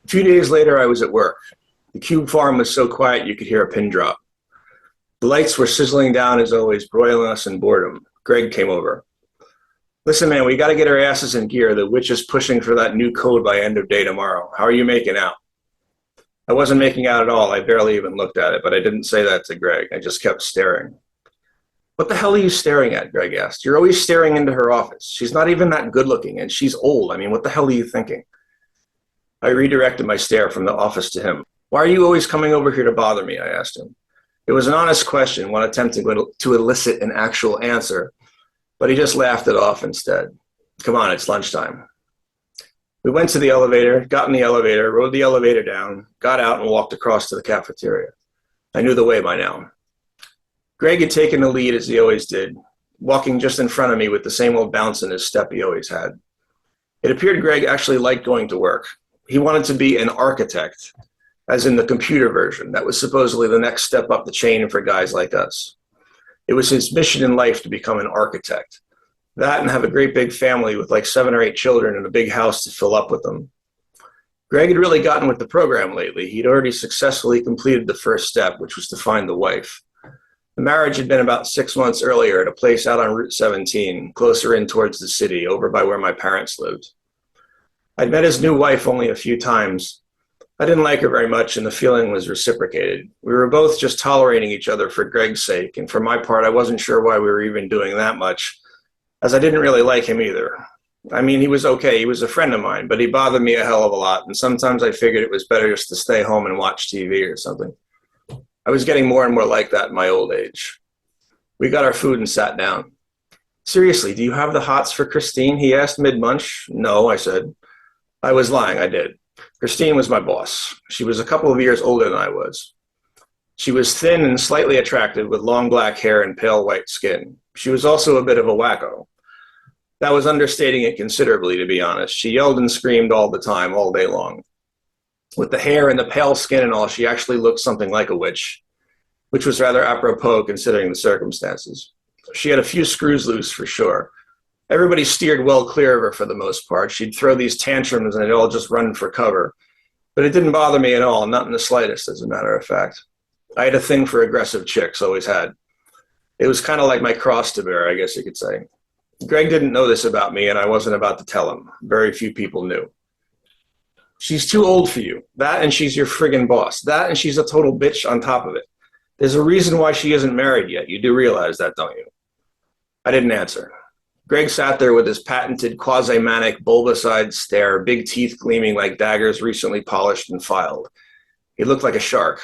A few days later, I was at work. The cube farm was so quiet you could hear a pin drop. The lights were sizzling down as always, broiling us in boredom. Greg came over. Listen, man, we got to get our asses in gear. The witch is pushing for that new code by end of day tomorrow. How are you making out? I wasn't making out at all. I barely even looked at it, but I didn't say that to Greg. I just kept staring. What the hell are you staring at? Greg asked. You're always staring into her office. She's not even that good looking, and she's old. I mean, what the hell are you thinking? I redirected my stare from the office to him. Why are you always coming over here to bother me? I asked him. It was an honest question, one attempting to elicit an actual answer, but he just laughed it off instead. Come on, it's lunchtime. We went to the elevator, got in the elevator, rode the elevator down, got out and walked across to the cafeteria. I knew the way by now. Greg had taken the lead as he always did, walking just in front of me with the same old bounce in his step he always had. It appeared Greg actually liked going to work. He wanted to be an architect, as in the computer version. That was supposedly the next step up the chain for guys like us. It was his mission in life to become an architect. That and have a great big family with like 7 or 8 children and a big house to fill up with them. Greg had really gotten with the program lately. He'd already successfully completed the first step, which was to find the wife. The marriage had been about 6 months earlier at a place out on Route 17, closer in towards the city, over by where my parents lived. I'd met his new wife only a few times. I didn't like her very much, and the feeling was reciprocated. We were both just tolerating each other for Greg's sake, and for my part, I wasn't sure why we were even doing that much, as I didn't really like him either. I mean, he was okay. He was a friend of mine, but he bothered me a hell of a lot, and sometimes I figured it was better just to stay home and watch TV or something. I was getting more and more like that in my old age. We got our food and sat down. Seriously, do you have the hots for Christine? He asked mid-munch. No, I said. I was lying, I did. Christine was my boss. She was a couple of years older than I was. She was thin and slightly attractive with long black hair and pale white skin. She was also a bit of a wacko. That was understating it considerably, to be honest. She yelled and screamed all the time, all day long. With the hair and the pale skin and all, she actually looked something like a witch, which was rather apropos considering the circumstances. She had a few screws loose for sure. Everybody steered well clear of her for the most part. She'd throw these tantrums and they'd all just run for cover. But it didn't bother me at all, not in the slightest, as a matter of fact. I had a thing for aggressive chicks, always had. It was kind of like my cross to bear, I guess you could say. Greg didn't know this about me, and I wasn't about to tell him. Very few people knew. She's too old for you. That and she's your friggin' boss. That and she's a total bitch on top of it. There's a reason why she isn't married yet. You do realize that, don't you? I didn't answer. Greg sat there with his patented quasi-manic bulbous-eyed stare, big teeth gleaming like daggers recently polished and filed. He looked like a shark.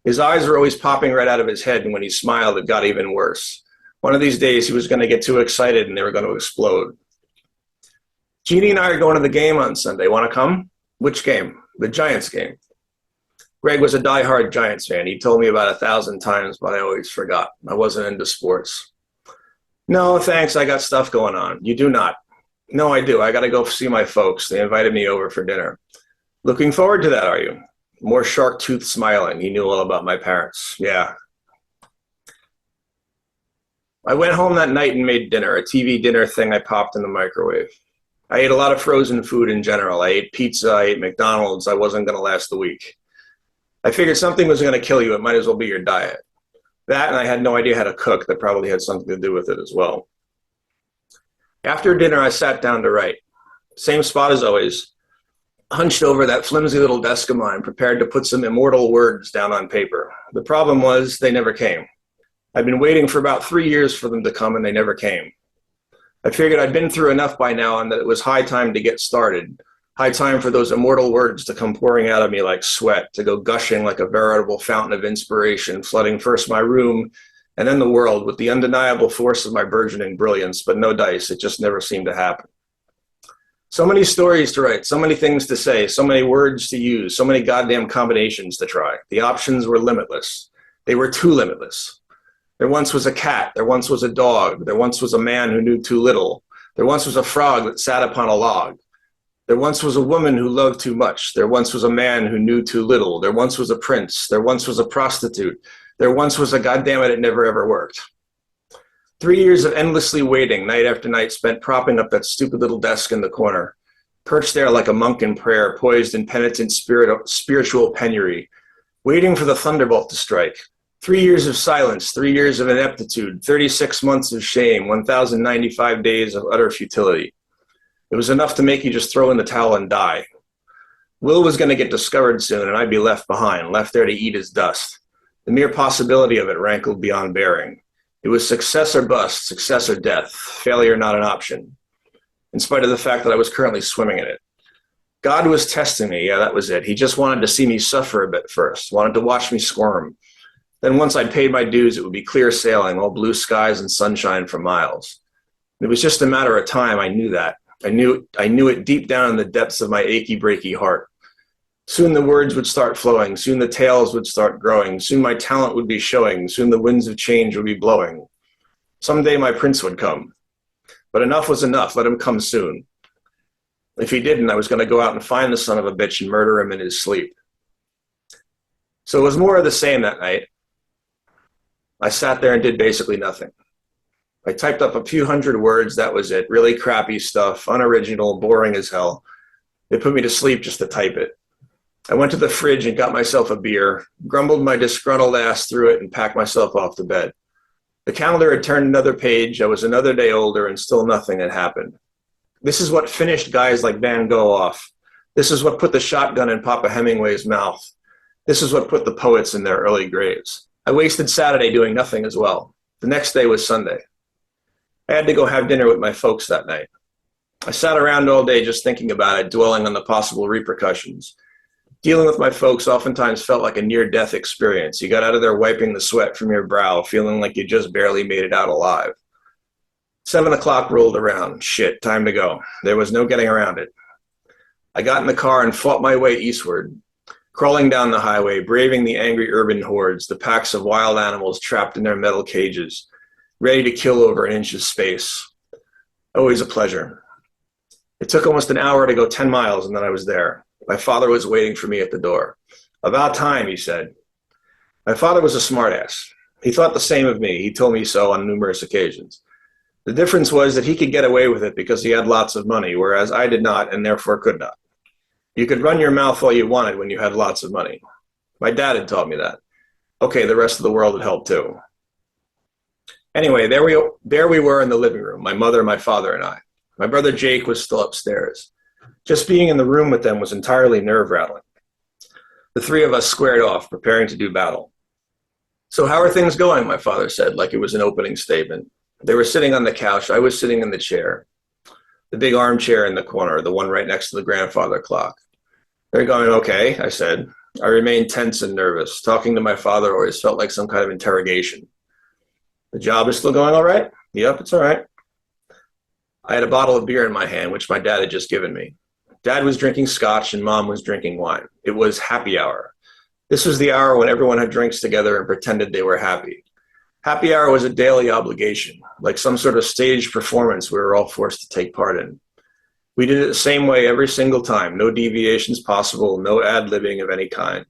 His eyes were always popping right out of his head, and when he smiled, it got even worse. One of these days, he was going to get too excited and they were going to explode. Jeannie and I are going to the game on Sunday. Want to come? Which game? The Giants game. Greg was a diehard Giants fan. He told me about 1,000 times, but I always forgot. I wasn't into sports. No, thanks. I got stuff going on. You do not. No, I do. I got to go see my folks. They invited me over for dinner. Looking forward to that, are you? More shark tooth smiling. He knew all about my parents. Yeah. I went home that night and made dinner, a TV dinner thing I popped in the microwave. I ate a lot of frozen food in general. I ate pizza, I ate McDonald's. I wasn't going to last the week. I figured something was going to kill you. It might as well be your diet. That, and I had no idea how to cook. That probably had something to do with it as well. After dinner, I sat down to write. Same spot as always, hunched over that flimsy little desk of mine, prepared to put some immortal words down on paper. The problem was they never came. I'd been waiting for about 3 years for them to come, and they never came. I figured I'd been through enough by now and that it was high time to get started. High time for those immortal words to come pouring out of me like sweat, to go gushing like a veritable fountain of inspiration, flooding first my room and then the world with the undeniable force of my burgeoning brilliance, but no dice. It just never seemed to happen. So many stories to write, so many things to say, so many words to use, so many goddamn combinations to try. The options were limitless. They were too limitless. There once was a cat. There once was a dog. There once was a man who knew too little. There once was a frog that sat upon a log. There once was a woman who loved too much. There once was a man who knew too little. There once was a prince. There once was a prostitute. There once was a goddammit, it never ever worked. 3 years of endlessly waiting, night after night, spent propping up that stupid little desk in the corner. perched there like a monk in prayer, poised in penitent spiritual penury, waiting for the thunderbolt to strike. 3 years of silence, 3 years of ineptitude, 36 months of shame, 1,095 days of utter futility. It was enough to make you just throw in the towel and die. Will was going to get discovered soon, and I'd be left behind, left there to eat his dust. The mere possibility of it rankled beyond bearing. It was success or bust, success or death, failure not an option, in spite of the fact that I was currently swimming in it. God was testing me, yeah, that was it. He just wanted to see me suffer a bit first, wanted to watch me squirm. Then once I'd paid my dues, it would be clear sailing, all blue skies and sunshine for miles. It was just a matter of time, I knew that. I knew it deep down in the depths of my achy, breaky heart. Soon the words would start flowing, soon the tales would start growing, soon my talent would be showing, soon the winds of change would be blowing. Someday my prince would come. But enough was enough, let him come soon. If he didn't, I was going to go out and find the son of a bitch and murder him in his sleep. So it was more of the same that night. I sat there and did basically nothing. I typed up a few hundred words, that was it. Really crappy stuff, unoriginal, boring as hell. It put me to sleep just to type it. I went to the fridge and got myself a beer, grumbled my disgruntled ass through it, and packed myself off to bed. The calendar had turned another page, I was another day older, and still nothing had happened. This is what finished guys like Van Gogh off. This is what put the shotgun in Papa Hemingway's mouth. This is what put the poets in their early graves. I wasted Saturday doing nothing as well. The next day was Sunday. I had to go have dinner with my folks that night. I sat around all day just thinking about it, dwelling on the possible repercussions. Dealing with my folks oftentimes felt like a near-death experience. You got out of there wiping the sweat from your brow, feeling like you just barely made it out alive. 7 o'clock rolled around. Shit, time to go. There was no getting around it. I got in the car and fought my way eastward, crawling down the highway, braving the angry urban hordes, the packs of wild animals trapped in their metal cages, ready to kill over an inch of space. Always a pleasure. It took almost an hour to go 10 miles, and then I was there. My father was waiting for me at the door. About time, he said. My father was a smartass. He thought the same of me. He told me so on numerous occasions. The difference was that he could get away with it because he had lots of money, whereas I did not and therefore could not. You could run your mouth all you wanted when you had lots of money. My dad had taught me that. Okay, the rest of the world had helped too. Anyway, there we were in the living room, my mother, my father, and I. My brother Jake was still upstairs. Just being in the room with them was entirely nerve-rattling. The three of us squared off, preparing to do battle. So how are things going, my father said, like it was an opening statement. They were sitting on the couch. I was sitting in the chair, the big armchair in the corner, the one right next to the grandfather clock. They're going, okay, I said. I remained tense and nervous. Talking to my father always felt like some kind of interrogation. The job is still going all right? Yep, it's all right. I had a bottle of beer in my hand, which my dad had just given me. Dad was drinking scotch and Mom was drinking wine. It was happy hour. This was the hour when everyone had drinks together and pretended they were happy. Happy hour was a daily obligation, like some sort of staged performance we were all forced to take part in. We did it the same way every single time, no deviations possible, no ad-libbing of any kind.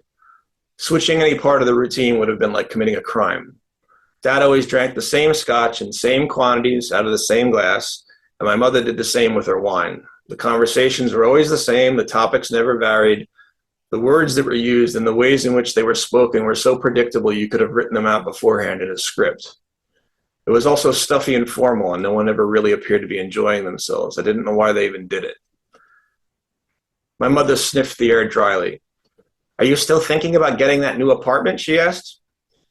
Switching any part of the routine would have been like committing a crime. Dad always drank the same scotch in same quantities out of the same glass, and my mother did the same with her wine. The conversations were always the same, the topics never varied. The words that were used and the ways in which they were spoken were so predictable you could have written them out beforehand in a script. It was also stuffy and formal, and no one ever really appeared to be enjoying themselves. I didn't know why they even did it. My mother sniffed the air dryly. Are you still thinking about getting that new apartment? She asked.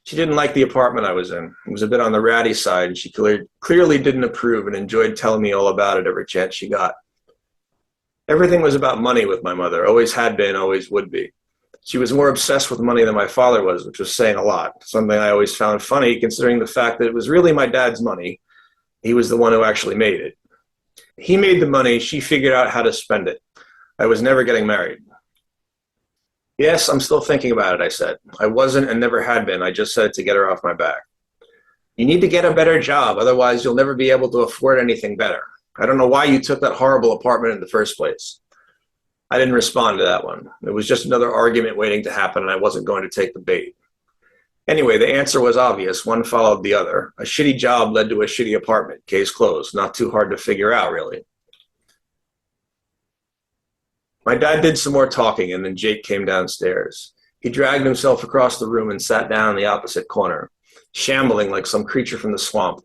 She didn't like the apartment I was in. It was a bit on the ratty side, and she clearly didn't approve and enjoyed telling me all about it every chance she got. Everything was about money with my mother, always had been, always would be. She was more obsessed with money than my father was, which was saying a lot, something I always found funny considering the fact that it was really my dad's money. He was the one who actually made it. He made the money, she figured out how to spend it. I was never getting married. Yes, I'm still thinking about it, I said. I wasn't and never had been. I just said it to get her off my back. You need to get a better job, otherwise you'll never be able to afford anything better. I don't know why you took that horrible apartment in the first place. I didn't respond to that one. It was just another argument waiting to happen, and I wasn't going to take the bait. Anyway, the answer was obvious. One followed the other. A shitty job led to a shitty apartment. Case closed. Not too hard to figure out, really. My dad did some more talking, and then Jake came downstairs. He dragged himself across the room and sat down in the opposite corner, shambling like some creature from the swamp.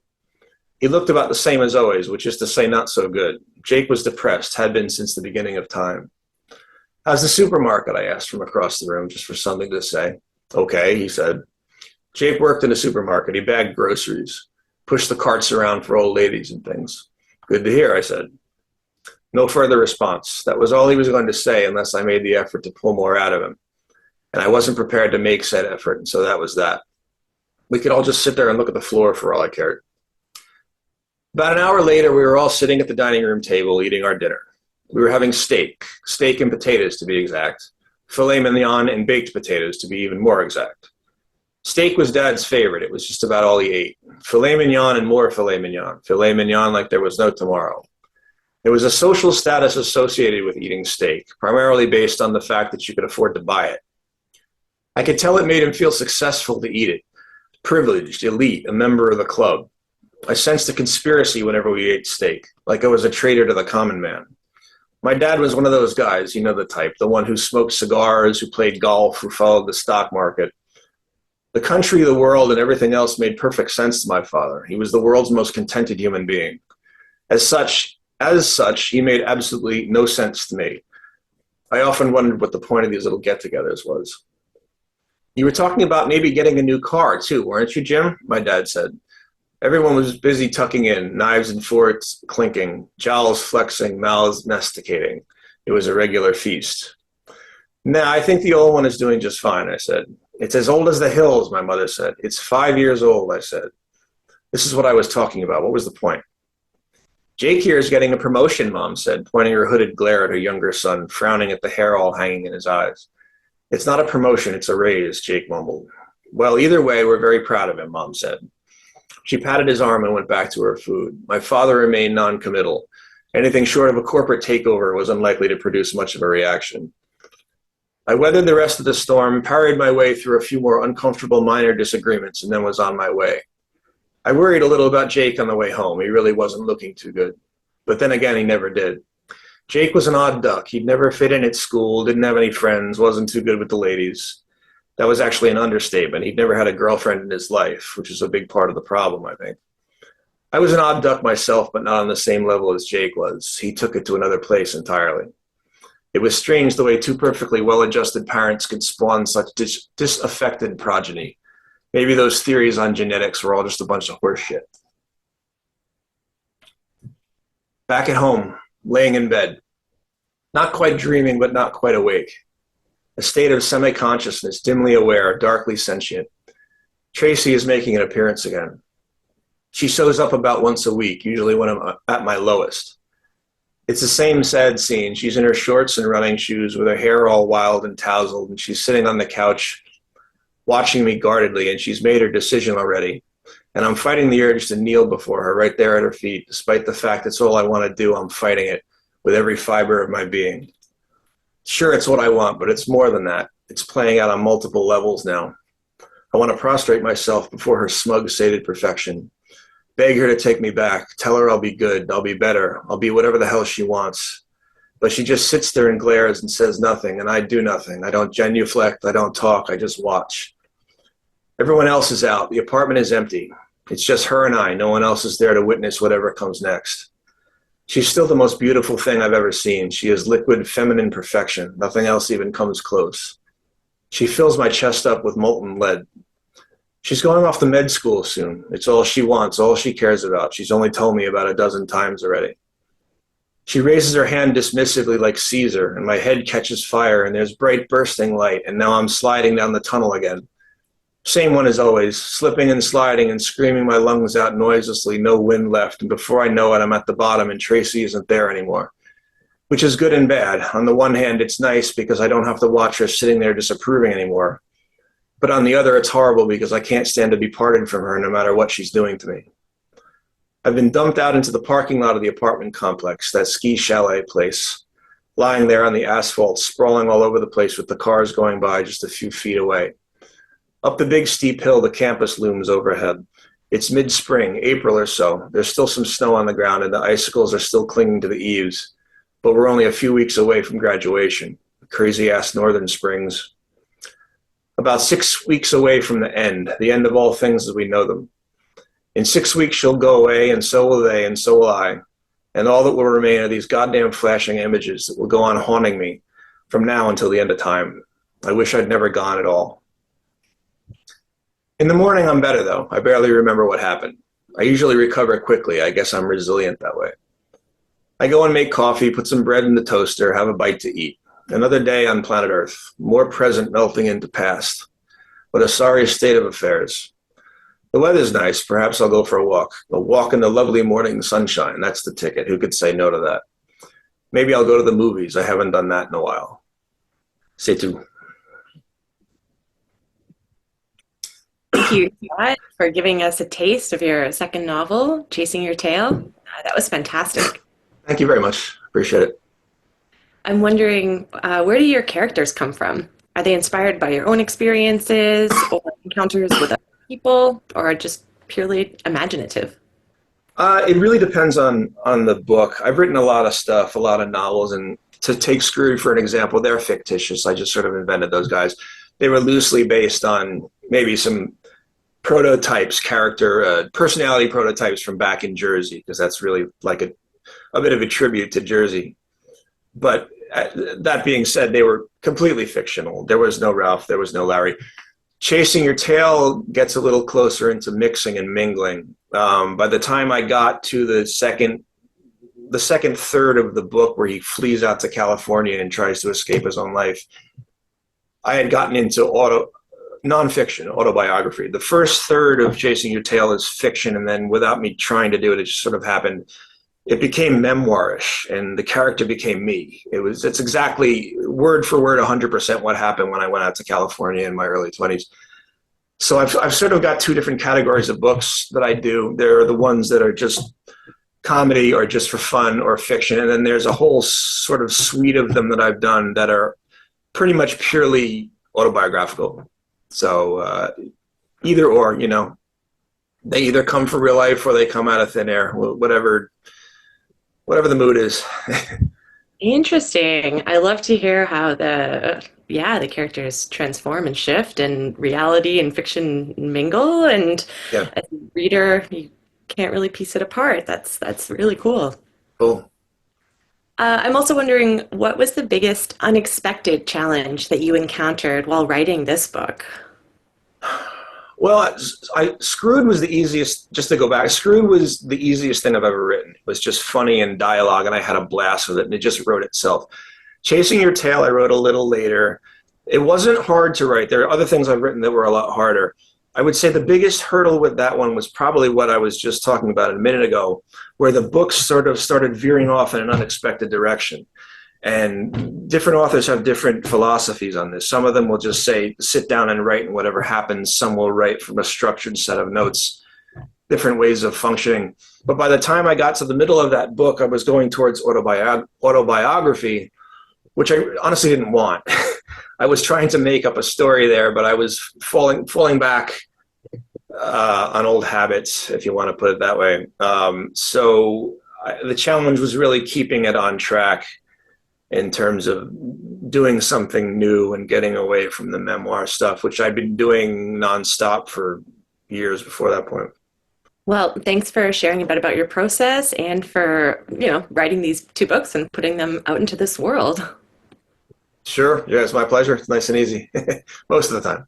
He looked about the same as always, which is to say not so good. Jake was depressed, had been since the beginning of time. How's the supermarket? I asked from across the room, just for something to say. Okay, he said. Jake worked in a supermarket. He bagged groceries, pushed the carts around for old ladies and things. Good to hear, I said. No further response. That was all he was going to say unless I made the effort to pull more out of him. And I wasn't prepared to make said effort, and so that was that. We could all just sit there and look at the floor for all I cared. About an hour later, we were all sitting at the dining room table eating our dinner. We were having steak and potatoes to be exact, filet mignon and baked potatoes to be even more exact. Steak was Dad's favorite. It was just about all he ate. Filet mignon and more filet mignon like there was no tomorrow. There was a social status associated with eating steak, primarily based on the fact that you could afford to buy it. I could tell it made him feel successful to eat it, privileged, elite, a member of the club. I sensed a conspiracy whenever we ate steak, like I was a traitor to the common man. My dad was one of those guys, you know the type, the one who smoked cigars, who played golf, who followed the stock market. The country, the world, and everything else made perfect sense to my father. He was the world's most contented human being. As such, he made absolutely no sense to me. I often wondered what the point of these little get-togethers was. You were talking about maybe getting a new car, too, weren't you, Jim? My dad said. Everyone was busy tucking in, knives and forks clinking, jowls flexing, mouths masticating. It was a regular feast. Nah, I think the old one is doing just fine, I said. It's as old as the hills, my mother said. It's 5 years old, I said. This is what I was talking about. What was the point? Jake here is getting a promotion, Mom said, pointing her hooded glare at her younger son, frowning at the hair all hanging in his eyes. It's not a promotion, it's a raise, Jake mumbled. Well, either way, we're very proud of him, Mom said. She patted his arm and went back to her food. My father remained non-committal. Anything short of a corporate takeover was unlikely to produce much of a reaction. I weathered the rest of the storm, parried my way through a few more uncomfortable minor disagreements, and then was on my way. I worried a little about Jake on the way home. He really wasn't looking too good. But then again, he never did. Jake was an odd duck. He'd never fit in at school, didn't have any friends, wasn't too good with the ladies. That was actually an understatement. He'd never had a girlfriend in his life, which is a big part of the problem, I think. I was an odd duck myself, but not on the same level as Jake was. He took it to another place entirely. It was strange the way two perfectly well-adjusted parents could spawn such disaffected progeny. Maybe those theories on genetics were all just a bunch of horse shit. Back at home, laying in bed. Not quite dreaming, but not quite awake. A state of semi-consciousness, dimly aware, darkly sentient. Tracy is making an appearance again. She shows up about once a week, usually when I'm at my lowest. It's the same sad scene. She's in her shorts and running shoes with her hair all wild and tousled, and she's sitting on the couch watching me guardedly, and she's made her decision already. And I'm fighting the urge to kneel before her right there at her feet. Despite the fact it's all I want to do, I'm fighting it with every fiber of my being. Sure, it's what I want, but it's more than that. It's playing out on multiple levels now. I want to prostrate myself before her smug, sated perfection. Beg her to take me back. Tell her I'll be good. I'll be better. I'll be whatever the hell she wants. But she just sits there and glares and says nothing, and I do nothing. I don't genuflect. I don't talk. I just watch. Everyone else is out. The apartment is empty. It's just her and I. No one else is there to witness whatever comes next. She's still the most beautiful thing I've ever seen. She is liquid, feminine perfection. Nothing else even comes close. She fills my chest up with molten lead. She's going off to med school soon. It's all she wants, all she cares about. She's only told me about a dozen times already. She raises her hand dismissively like Caesar, and my head catches fire, and there's bright bursting light, and now I'm sliding down the tunnel again. Same one as always, slipping and sliding and screaming my lungs out noiselessly, no wind left, and before I know it, I'm at the bottom and Tracy isn't there anymore. Which is good and bad. On the one hand, it's nice because I don't have to watch her sitting there disapproving anymore. But on the other, it's horrible because I can't stand to be parted from her no matter what she's doing to me. I've been dumped out into the parking lot of the apartment complex, that ski chalet place, lying there on the asphalt, sprawling all over the place with the cars going by just a few feet away. Up the big steep hill, the campus looms overhead. It's mid-spring, April or so. There's still some snow on the ground, and the icicles are still clinging to the eaves. but we're only a few weeks away from graduation. Crazy ass Northern Springs. About 6 weeks away from the end of all things as we know them. In 6 weeks, she'll go away, and so will they, and so will I. And all that will remain are these goddamn flashing images that will go on haunting me from now until the end of time. I wish I'd never gone at all. In the morning, I'm better, though. I barely remember what happened. I usually recover quickly. I guess I'm resilient that way. I go and make coffee, put some bread in the toaster, have a bite to eat. Another day on planet Earth, more present melting into past. What a sorry state of affairs. The weather's nice. Perhaps I'll go for a walk. A walk in the lovely morning sunshine. That's the ticket. Who could say no to that? Maybe I'll go to the movies. I haven't done that in a while. C'est tout. Thank you, Scott, for giving us a taste of your second novel, Chasing Your Tail. That was fantastic. Thank you very much. Appreciate it. I'm wondering, where do your characters come from? Are they inspired by your own experiences or encounters with other people, or just purely imaginative? It really depends on the book. I've written a lot of stuff, a lot of novels, and to take Screwed for an example, they're fictitious. I just sort of invented those guys. They were loosely based on maybe some prototypes, character, personality prototypes from back in Jersey, because that's really like a bit of a tribute to Jersey. But that being said, they were completely fictional. There was no Ralph, there was no Larry. Chasing Your Tail gets a little closer into mixing and mingling. By the time I got to the second third of the book, where he flees out to California and tries to escape his own life, I had gotten into nonfiction, autobiography. The first third of Chasing Your Tail is fiction, and then without me trying to do it, it just sort of happened. It became memoirish, and the character became me. It's exactly word for word, 100% what happened when I went out to California in my early 20s. So I've sort of got two different categories of books that I do. There are the ones that are just comedy or just for fun or fiction, and then there's a whole sort of suite of them that I've done that are pretty much purely autobiographical. So either or, they either come from real life or they come out of thin air, whatever the mood is. Interesting. I love to hear how the characters transform and shift, and reality and fiction mingle. And Yeah. as a reader, you can't really piece it apart. That's really cool. Cool. I'm also wondering, what was the biggest unexpected challenge that you encountered while writing this book? Well, Screwed was the easiest, just to go back, Screwed was the easiest thing I've ever written. It was just funny and dialogue, and I had a blast with it, and it just wrote itself. Chasing Your Tail, I wrote a little later. It wasn't hard to write. There are other things I've written that were a lot harder. I would say the biggest hurdle with that one was probably what I was just talking about a minute ago, where the book sort of started veering off in an unexpected direction. And different authors have different philosophies on this. Some of them will just say, sit down and write, and whatever happens. Some will write from a structured set of notes, different ways of functioning. But by the time I got to the middle of that book, I was going towards autobiography, which I honestly didn't want. I was trying to make up a story there, but I was falling back on old habits, if you want to put it that way. The challenge was really keeping it on track in terms of doing something new and getting away from the memoir stuff, which I'd been doing nonstop for years before that point. Well, thanks for sharing a bit about your process and for, writing these two books and putting them out into this world. Sure. Yeah, it's my pleasure. It's nice and easy most of the time.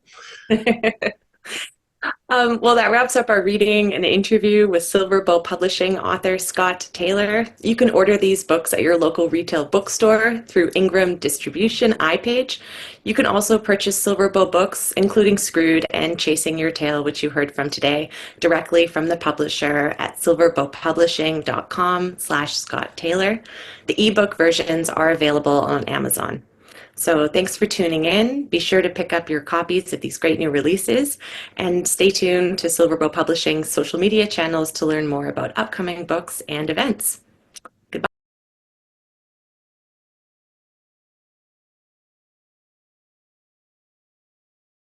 Well, that wraps up our reading and interview with Silver Bow Publishing author Scott Taylor. You can order these books at your local retail bookstore through Ingram Distribution iPage. You can also purchase Silver Bow books, including Screwed and Chasing Your Tail, which you heard from today, directly from the publisher at silverbowpublishing.com/Scott Taylor. The ebook versions are available on Amazon. So thanks for tuning in. Be sure to pick up your copies of these great new releases, and stay tuned to Silver Bow Publishing's social media channels to learn more about upcoming books and events.